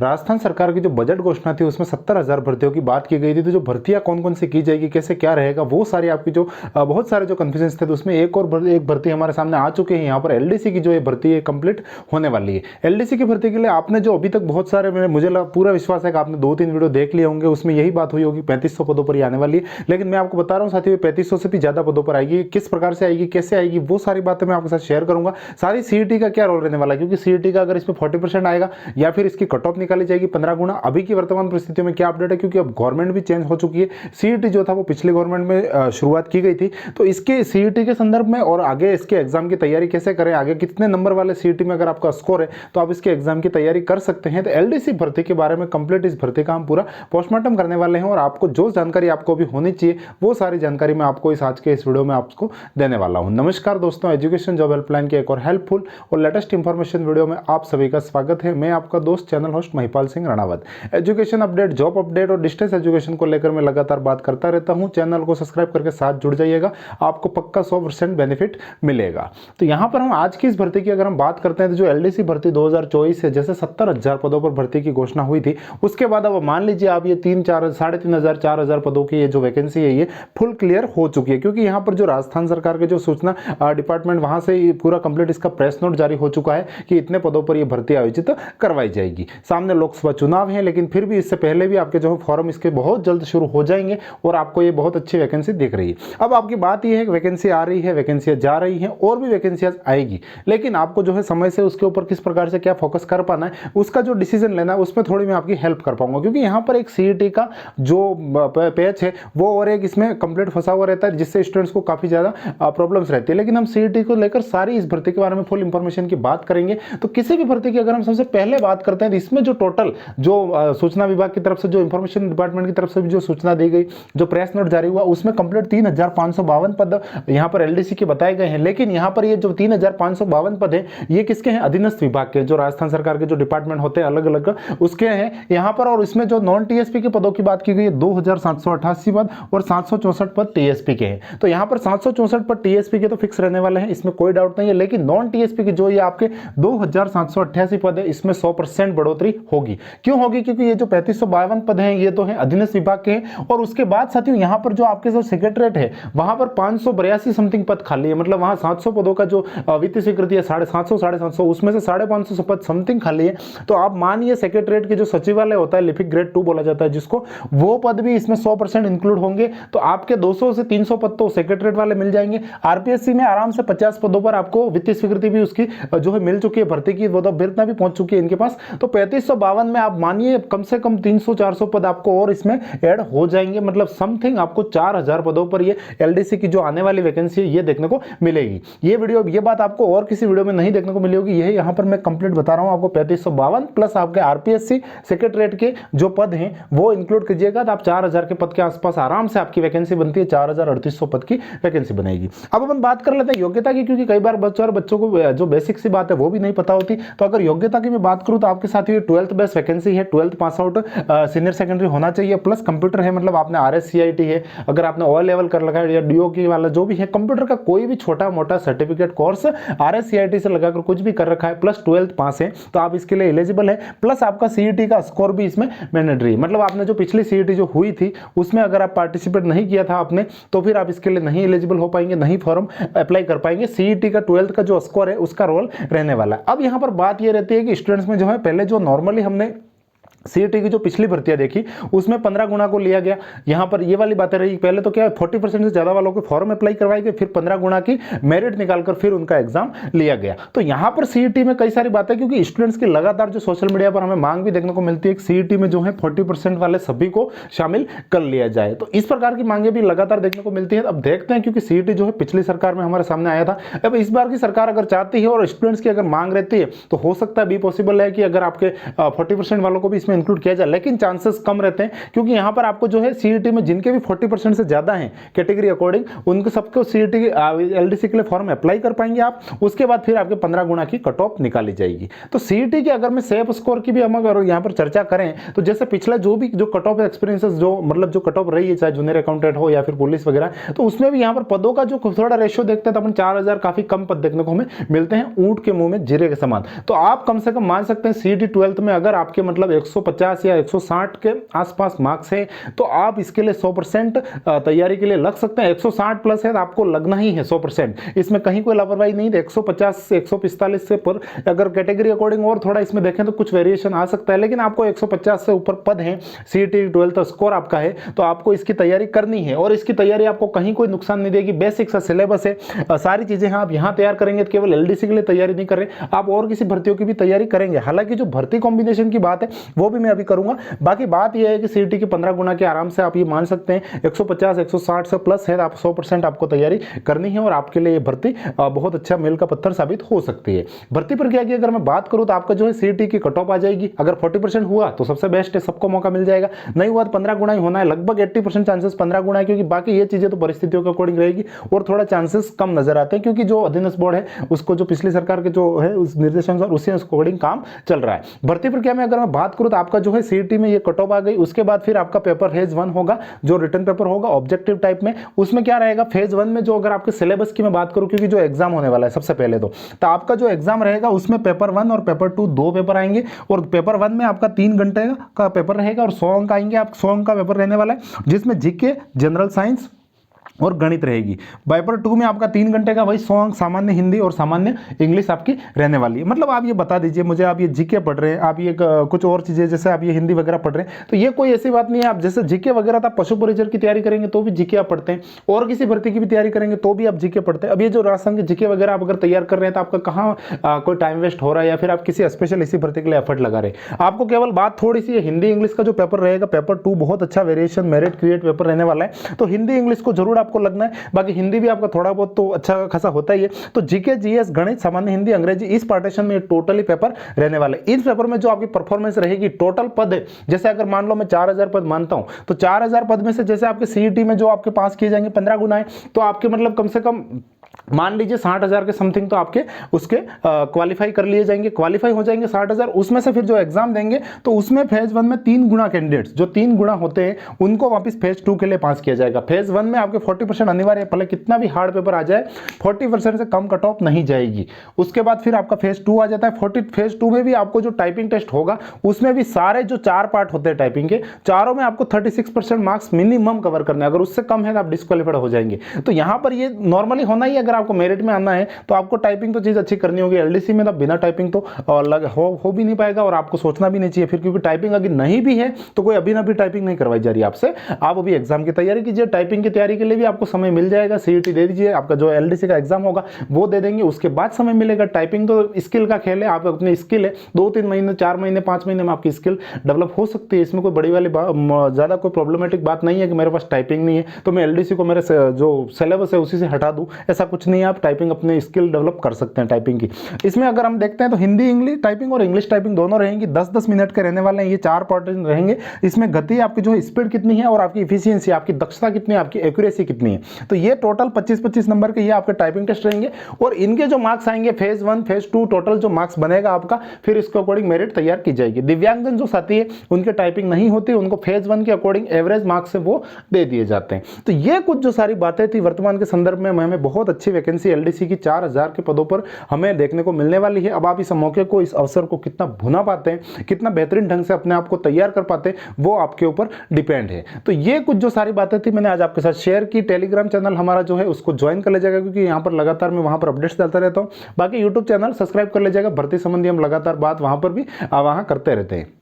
राजस्थान सरकार की जो बजट घोषणा थी उसमें 70,000 भर्तियों की बात की गई थी। तो जो भर्तियां कौन कौन सी की जाएगी, कैसे क्या रहेगा, वो सारी आपकी जो बहुत सारे जो कन्फ्यूजन थे, तो उसमें एक भर्ती हमारे सामने आ चुके हैं। यहाँ पर एलडीसी की जो ये भर्ती है कंप्लीट होने वाली है। एलडीसी की भर्ती के लिए आपने जो अभी तक बहुत सारे, मुझे पूरा विश्वास है कि आपने 2-3 वीडियो देख लिए होंगे, उसमें यही बात हुई होगी 3500 पदों पर ही आने वाली है। लेकिन मैं आपको बता रहा हूँ साथियों, 3500 से भी ज्यादा पदों पर आएगी। किस प्रकार से आएगी, कैसे आएगी, वो सारी बातें मैं आपके साथ शेयर करूंगा। साथ ही सीईटी का क्या रोल रहने वाला है, क्योंकि सीईटी का अगर इसमें 40% आएगा या फिर इसकी कट ऑफ निकाली जाएगी 15 गुना। अभी की वर्तमान परिस्थितियों में क्या अपडेट है, क्योंकि अब गवर्नमेंट भी चेंज हो चुकी है। सीईटी जो था वो पिछले गवर्नमेंट में शुरुआत की गई थी। तो इसके सीईटी के संदर्भ में और आगे इसके एग्जाम की तैयारी कैसे करें, आगे कितने नंबर वाले सीईटी में अगर आपका स्कोर है तो आप इसके एग्जाम की तैयारी कर सकते हैं। तो एलडीसी भर्ती के बारे में कंप्लीट इस भर्ती का हम पूरा पोस्टमार्टम करने वाले हैं, और आपको जो जानकारी आपको भी होनी चाहिए वो सारी जानकारी मैं आपको आज के इस वीडियो में आपको देने वाला हूं। नमस्कार दोस्तों, एजुकेशन जॉब हेल्पलाइन के एक और हेल्पफुल और लेटेस्ट इंफॉर्मेशन वीडियो में आप सभी का स्वागत है। मैं आपका दोस्त channel host Mahipal Singh Ranawat. Education update, job update और डिस्टेंस एजुकेशन को लेकर मैं लगातार बात करता रहता हूं। चैनल को सब्सक्राइब करके साथ जुड़ जाइएगा, आपको पक्का 100% बेनिफिट मिलेगा। तो यहां पर हम आज की इस भर्ती की अगर हम बात करते हैं तो जो एलडीसी भर्ती 2024 से जैसे 70,000 पदों पर भर्ती की घोषणा हुई थी, उसके बाद अब मान लीजिए आप ये 3-4 3,500 4,000 पदों की ये जो वैकेंसी है ये फुल क्लियर हो चुकी है। क्योंकि यहाँ पर जो राजस्थान सरकार के जो सूचना डिपार्टमेंट, वहां से पूरा कंप्लीट इसका प्रेस नोट जारी हो चुका है कि इतने पदों पर ये भर्ती आयोजित करवाई जाएगी। सामने लोकसभा चुनाव है, लेकिन फिर भी इससे पहले भी आपके जो फॉर्म इसके बहुत जल्द शुरू हो जाएंगे और आपको ये बहुत अच्छी वैकेंसी दिख रही है। अब आपकी बात ये है कि वैकेंसी आ रही है, वैकेंसियां जा रही हैं और भी वैकेंसियां आएगी, लेकिन आपको जो है समय से उसके ऊपर किस प्रकार से क्या फोकस कर पाना है, उसका जो डिसीजन लेना है उसमें थोड़ी मैं आपकी हेल्प कर पाऊंगा। क्योंकि यहाँ पर एक सीईटी का जो पैच है वो और एक इसमें कंप्लीट फंसा हुआ रहता है, जिससे स्टूडेंट्स को काफी ज्यादा प्रॉब्लम्स रहती है। लेकिन हम सीईटी को लेकर सारी इस भर्ती के बारे में फुल इंफॉर्मेशन की बात करेंगे। तो किसी भी भर्ती की अगर हम सबसे पहले बात करते हैं तो इसमें जो टोटल जो सूचना विभाग की तरफ से, जो इंफॉर्मेशन डिपार्टमेंट की तरफ से भी जो सूचना दी गई, जो प्रेस नोट जारी हुआ, उसमें कंप्लीट 3,552 पद यहाँ पर एलडीसी के बताए गए हैं। लेकिन यहाँ पर ये जो 3,552 पद है ये किसके हैं, अधीनस्थ विभाग के, जो राजस्थान सरकार के जो डिपार्टमेंट होते हैं अलग अलग उसके हैं यहाँ पर। और इसमें जो नॉन टीएसपी के पदों की बात की गई है 2,788 पद और 764 पद टीएसपी के हैं। तो यहाँ पर 764 पद टीएसपी के तो फिक्स रहने वाले हैं, इसमें कोई डाउट नहीं है। लेकिन नॉन टीएसपी के जो ये आपके 2,788 पद है, इसमें 100% बढ़ोतरी होगी। क्यों होगी, क्योंकि ये जो 3552 पद हैं ये तो हैं अधीनस्थ विभाग के हैं। और उसके बाद साथियों यहाँ पर जो आपके जो सेक्रेटरीट है वहां पर 582 समथिंग पद खाली है। मतलब वहां 700 पदों का जो वित्तीय स्वीकृति है 750 उसमें से 550 पद समथिंग खाली है। तो आप मानिए सेक्रेटरीट के जो सचिवालय होता है, लिपिक ग्रेड 2 बोला जाता है जिसको, वो पद भी इसमें 100% इंक्लूड होंगे। तो आपके 200 से 300 पद तो सेक्रेटरीट वाले मिल जाएंगे। आरपीएससी में आराम से 50 पदों पर आपको वित्तीय स्वीकृति भी उसकी जो है मिल चुकी है, भर्ती की वो तो भर्ती भी पहुंच चुकी है इनके पास। तो 3552 में आप मानिए कम से कम 300-400 पद आपको और इसमें ऐड हो जाएंगे। मतलब समथिंग आपको 4,000 पदों पर ये एलडीसी की जो आने वाली वैकेंसी है ये देखने को मिलेगी। ये बात आपको और किसी वीडियो में नहीं देखने को मिली होगी। यही यहाँ पर मैं कंप्लीट बता रहा हूँ आपको। 3552 प्लस आपके आरपीएससी सेक्रेटरीट के जो पद हैं वो इंक्लूड कीजिएगा तो आप 4,000 के पद के आसपास आराम से आपकी वैकेंसी बनती है। 4,3800 पद की वैकेंसी बनेगी। अब अपन बात कर लेते हैं योग्यता की, क्योंकि कई बार बच्चों को जो बेसिक सी बात है वो भी नहीं पता होती। तो अगर योग्यता की मैं बात करूं तो आपके साथ ये 12th बेस्ट वैकेंसी है। 12th pass out senior secondary होना चाहिए, प्लस कंप्यूटर है। मतलब आपने आरएससीआईटी है, अगर आपने ओ लेवल कर रखा है या डीओ की वाला जो भी है, कंप्यूटर का कोई भी छोटा मोटा सर्टिफिकेट कोर्स आरएससीआईटी से लगाकर कुछ भी कर रखा है, प्लस 12th पास है तो आप इसके लिए एलिजिबल है। प्लस आपका सीईटी का स्कोर भी इसमें मैंडेटरी है। मतलब आपने जो पिछली सीईटी जो हुई थी उसमें अगर आप पार्टिसिपेट नहीं किया था आपने, तो फिर आप इसके लिए नहीं एलिजिबल हो पाएंगे, नहीं फॉर्म अप्लाई कर पाएंगे। सीईटी का 12th का जो स्कोर है उसका रोल रहने वाला है। अब यहां पर बात ये रहती है कि स्टूडेंट्स में जो है पहले जो नॉर्मली हमने सीईटी की जो पिछली भर्तियां देखी उसमें 15 गुना को लिया गया। यहां पर ये वाली बातें रही, पहले तो क्या 40% से ज्यादा वालों के फॉर्म अप्लाई करवाए गए, फिर 15 गुना की मेरिट निकालकर फिर उनका एग्जाम लिया गया। तो यहां पर सीईटी में कई सारी बातें, क्योंकि स्टूडेंट्स की लगातार जो सोशल मीडिया पर हमें मांग भी देखने को मिलती है कि सीईटी में जो है 40% वाले सभी को शामिल कर लिया जाए। तो इस प्रकार की मांगे भी लगातार देखने को मिलती है। अब देखते हैं, क्योंकि सीईटी जो है पिछली सरकार में हमारे सामने आया था। अब इस बार की सरकार अगर चाहती है और स्टूडेंट्स की अगर मांग रहती है तो हो सकता है भी पॉसिबल है कि अगर आपके 40% वालों को भी इसमें उसमें इंक्लूड किया जाए, लेकिन चांसेस कम रहते हैं क्योंकि यहाँ पर आपको जो है सीईटी में जिनके भी 40% से ज़्यादा हैं कैटेगरी अकॉर्डिंग, उनको सबको सीईटी एलडीसी के लिए फॉर्म अप्लाई कर पाएंगे आप। उसके बाद फिर आपके 15 गुना की कट ऑफ निकाली जाएगी। तो सीईटी की अगर मैं सेफ स्कोर की भी हम अगर यहाँ पर चर्चा करें तो जैसे पिछला जो कट ऑफ एक्सपीरियंसेस जो मतलब जो कट ऑफ रही है, चाहे जूनियर अकाउंटेंट हो या फिर पुलिस वगैरह, तो उसमें भी यहाँ पर पदों का जो थोड़ा रेशियो देखते हैं तो अपन 4000 काफी कम पद देखने को हमें मिलते हैं, ऊंट के मुंह में जीरे के समान। तो आप कम से कम मान सकते हैं सीईटी 12th में अगर आपके मतलब 150 या 160 के आसपास मार्क्स है तो आप इसके लिए 100% तैयारी के लिए लग सकते हैं। 160 प्लस है तो आपको लगना ही है 100%, इसमें कहीं कोई लापरवाही नहीं है। 150 से 145 से पर अगर कैटेगरी अकॉर्डिंग और थोड़ा इसमें देखें तो कुछ वेरिएशन आ सकता है, लेकिन आपको 150 से ऊपर पद है, सीईटी 12th स्कोर आपका है, तो आपको इसकी तैयारी करनी है। और इसकी तैयारी आपको कहीं कोई नुकसान नहीं देगी। बेसिक सा सिलेबस है, सारी चीजें हैं आप यहाँ तैयार करेंगे। तो केवल एलडीसी के लिए तैयारी नहीं कर रहे, आप और किसी भर्तियों की भी तैयारी करेंगे। हालांकि जो भर्ती कॉम्बिनेशन की बात है वो भी मैं अभी करूंगा। बाकी बात यह है कि सीईटी के 15 गुना के आराम से आप ये मान सकते हैं 150 160 से प्लस है, आप 100% आपको तैयारी करनी है और आपके लिए ये भर्ती बहुत अच्छा मेल का पत्थर साबित हो सकती है। भर्ती प्रक्रिया की अगर मैं बात करूं तो आपका जो है सीईटी की कट ऑफ आ जाएगी। अगर 40% हुआ तो सबसे बेस्ट है, सबको मौका मिल जाएगा। नहीं हुआ तो 15 गुना ही होना है, लगभग 80% चांसेस 15 गुना है, क्योंकि बाकी ये चीजें तो परिस्थितियों के अकॉर्डिंग रहेगी और थोड़ा चांसेस कम नजर आते हैं क्योंकि जो अधीनस्थ बोर्ड है उसको जो पिछली सरकार के जो है उस निर्देशानुसार उसी अकॉर्डिंग काम चल रहा है। भर्ती प्रक्रिया में अगर मैं बात करूं तो आपका जो है सीईटी में ये कट ऑफ आ गई। उसके बाद फिर आपका पेपर फेज 1 होगा, जो रिटन पेपर होगा ऑब्जेक्टिव टाइप में। उसमें क्या रहेगा, फेज 1 में जो अगर आपके सिलेबस की मैं बात करूं, क्योंकि जो एग्जाम होने वाला है सबसे पहले तो आपका जो एग्जाम रहेगा उसमें पेपर 1 और पेपर 2 दो पेपर आएंगे। और पेपर 1 में आपका 3 घंटे का पेपर रहेगा और 100 अंक आएंगे। आप 100 अंक का पेपर रहने वाला है जिसमें जीके, जनरल साइंस और गणित रहेगी। पेपर 2 में आपका 3 घंटे का वही 100 अंक सामान्य हिंदी और सामान्य इंग्लिश आपकी रहने वाली है। मतलब आप ये बता दीजिए मुझे, आप ये जीके पढ़ रहे हैं, आप ये कुछ और चीजें जैसे आप ये हिंदी वगैरह पढ़ रहे हैं, तो ये कोई ऐसी बात नहीं है। आप जैसे जीके वगैरह था, पशु परिचर की तैयारी करेंगे तो भी जीके आप पढ़ते हैं, और किसी भर्ती की भी तैयारी करेंगे तो भी आप जीके पढ़ते हैं। अब ये जो राजस्थान के जीके वगैरह आप अगर तैयार कर रहे हैं तो आपका कहाँ कोई टाइम वेस्ट हो रहा है या फिर आप किसी स्पेशल इसी भर्ती के लिए एफर्ट लगा रहे हैं। आपको केवल बात थोड़ी सी हिंदी इंग्लिश का जो पेपर रहेगा, पेपर 2 बहुत अच्छा वेरिएशन मेरिट क्रिएट पेपर रहने वाला है, तो हिंदी इंग्लिश को जरूर आपको लगना है। बाकी हिंदी भी आपका थोड़ा बहुत तो अच्छा खासा होता ही है। तो जीके, जीएस, गणित, सामान्य हिंदी, अंग्रेजी, इस पार्टीशन में टोटली पेपर रहने वाले। इस पेपर में जो आपकी परफॉर्मेंस रहेगी, टोटल पद है, जैसे अगर मान लो मैं 4000 पद मानता हूं तो 4000 पद में से जैसे आपके सीईटी में जो आपके पास किए जाएंगे 15 गुना है, तो आपके मतलब कम से कम मान लीजिए 60,000 के समथिंग तो आपके उसके क्वालिफाई कर लिए जाएंगे, क्वालिफाई हो जाएंगे 60,000। उसमें से फिर जो एग्जाम देंगे तो उसमें फेज 1 में 3 गुना कैंडिडेट्स, जो 3 गुना होते हैं उनको वापस फेज 2 के लिए पास किया जाएगा। फेज 1 में आपके 40% अनिवार्य है, भले कितना भी हार्ड पेपर आ जाए 40% से कम कट ऑफ नहीं जाएगी। उसके बाद फिर आपका फेज 2 आ जाता है। फेज 2 में भी आपको जो टाइपिंग टेस्ट होगा उसमें भी सारे जो 4 पार्ट होते हैं टाइपिंग के, चारों में आपको 36% मार्क्स मिनिमम कवर करना है। अगर उससे कम है तो आप डिस्क्वालीफाइड हो जाएंगे। तो यहां पर ये नॉर्मली होना ही, अगर आपको मेरिट में आना है तो आपको टाइपिंग तो चीज अच्छी करनी होगी। एलडीसी में तो बिना टाइपिंग तो हो भी नहीं पाएगा और आपको सोचना भी नहीं चाहिए फिर, क्योंकि टाइपिंग अगर नहीं भी है तो कोई अभी ना भी टाइपिंग नहीं करवाई जा रही है आपसे। आप अभी एग्जाम की तैयारी कीजिए, टाइपिंग की तैयारी के लिए भी आपको समय मिल जाएगा। सीईटी दे दीजिए, आपका जो एलडीसी का एग्जाम होगा वो दे देंगे, उसके बाद समय मिलेगा। टाइपिंग तो स्किल का खेल है, आप अपनी स्किल है 2-3 महीने, 4 महीने, 5 महीने में आपकी स्किल डेवलप हो सकती है। इसमें कोई बड़ी वाली ज्यादा कोई प्रॉब्लमेटिक बात नहीं है कि मेरे पास टाइपिंग नहीं है तो मैं एलडीसी को मेरे जो सिलेबस है उसी से हटा दूं, ऐसा कुछ नहीं है। आप टाइपिंग अपने स्किल डेवलप कर सकते हैं टाइपिंग की। इसमें अगर हम देखते हैं तो हिंदी इंग्लिश टाइपिंग और इंग्लिश टाइपिंग दोनों रहेंगी। 10-10 मिनट के रहने वाले हैं, ये 4 पार्ट रहेंगे। इसमें गति आपकी जो स्पीड कितनी है और आपकी इफिशियंसी, आपकी दक्षता कितनी है, आपकी एक्यूरेसी कितनी है, तो ये टोटल 25-25 नंबर के ये आपके टाइपिंग टेस्ट रहेंगे। और इनके जो मार्क्स आएंगे फेज 1 फेज 2 टोटल जो मार्क्स बनेगा आपका, फिर इसके अकॉर्डिंग मेरिट तैयार की जाएगी। दिव्यांगजन जो साथी है उनके टाइपिंग नहीं होती, उनको फेज 1 के अकॉर्डिंग एवरेज मार्क्स है वो दे दिए जाते हैं। तो ये कुछ जो सारी बातें थी वर्तमान के संदर्भ में, हमें बहुत अच्छी वैकेंसी एलडीसी की 4000 के पदों पर हमें देखने को मिलने वाली है। अब आप इस मौके को, इस अवसर को कितना भुना पाते हैं, कितना बेहतरीन ढंग से अपने आप को तैयार कर पाते हैं, वो आपके ऊपर डिपेंड है। तो ये कुछ जो सारी बातें थी मैंने आज आपके साथ शेयर की। टेलीग्राम चैनल हमारा जो है उसको ज्वाइन कर लीजिएगा, क्योंकि यहाँ पर लगातार मैं वहाँ पर अपडेट्स डालता रहता हूँ। बाकी यूट्यूब चैनल सब्सक्राइब कर लीजिएगा, भर्ती संबंधी हम लगातार बात वहाँ पर भी वहाँ करते रहते हैं।